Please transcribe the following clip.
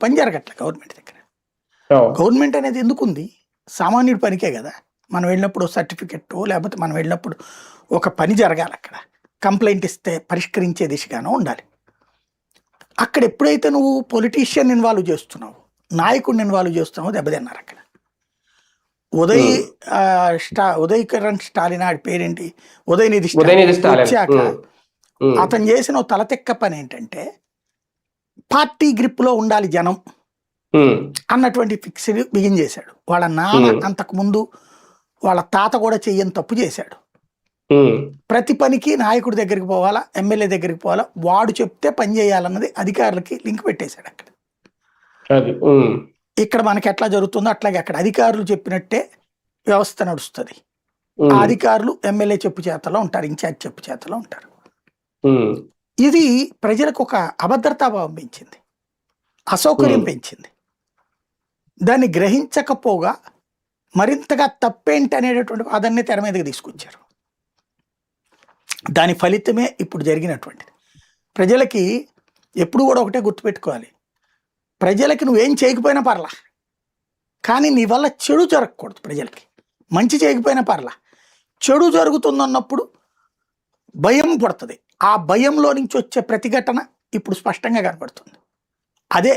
పని జరగట్లే గవర్నమెంట్ దగ్గర. అవును. గవర్నమెంట్ అనేది ఎందుకుంది? సామాన్యుడి పనికే కదా. మనం వెళ్ళినప్పుడు సర్టిఫికెట్ లేకపోతే మనం వెళ్ళినప్పుడు ఒక పని జరగాలి, అక్కడ కంప్లైంట్ ఇస్తే పరిష్కరించే దిశగానో ఉండాలి. అక్కడ ఎప్పుడైతే నువ్వు పొలిటీషియన్ ఇన్వాల్వ్ చేస్తున్నావు, నాయకుడిని ఇన్వాల్వ్ చేస్తున్నావు, దెబ్బతిన్నారు అక్కడ. ఉదయ్ ఉదయ్ కిరణ్ స్టాలిన్, ఆడి పేరేంటి, ఉదయనిధి ఉదయనిధి స్టాలిన్. వచ్చాక అతను చేసిన తలతెక్క పని ఏంటంటే పార్టీ గ్రిప్ లో ఉండాలి జనం అన్నటువంటి ఫిక్స్ బిగిన్ చేశాడు. వాళ్ళ నాన్న అంతకు ముందు వాళ్ళ తాత కూడా చెయ్యని తప్పు చేశాడు. ప్రతి పనికి నాయకుడి దగ్గరికి పోవాలా, ఎమ్మెల్యే దగ్గరికి పోవాలా, వాడు చెప్తే పని చేయాలన్నది అధికారులకి లింక్ పెట్టేశాడు అక్కడ. ఇక్కడ మనకి ఎట్లా జరుగుతుందో అట్లాగే అక్కడ అధికారులు చెప్పినట్టే వ్యవస్థ నడుస్తుంది. ఆ అధికారులు ఎమ్మెల్యే చెప్పు చేతలో ఉంటారు, ఇన్ఛార్జ్ చెప్పు చేతలో ఉంటారు. ఇది ప్రజలకు ఒక అభద్రతాభావం పెంచింది, అసౌకర్యం పెంచింది. దాన్ని గ్రహించకపోగా మరింతగా తప్పేంటి అనేటటువంటి వాదనని తెర మీదకి తీసుకొచ్చారు. దాని ఫలితమే ఇప్పుడు జరిగినటువంటిది. ప్రజలకి ఎప్పుడు కూడా ఒకటే గుర్తుపెట్టుకోవాలి, ప్రజలకి నువ్వేం చేయకపోయినా పర్లా, కానీ నీ వల్ల చెడు జరగకూడదు. ప్రజలకి మంచి చేయకపోయినా పర్లా, చెడు జరుగుతుందన్నప్పుడు భయం పడుతుంది. ఆ భయంలో నుంచి వచ్చే ప్రతిఘటన ఇప్పుడు స్పష్టంగా కనబడుతుంది. అదే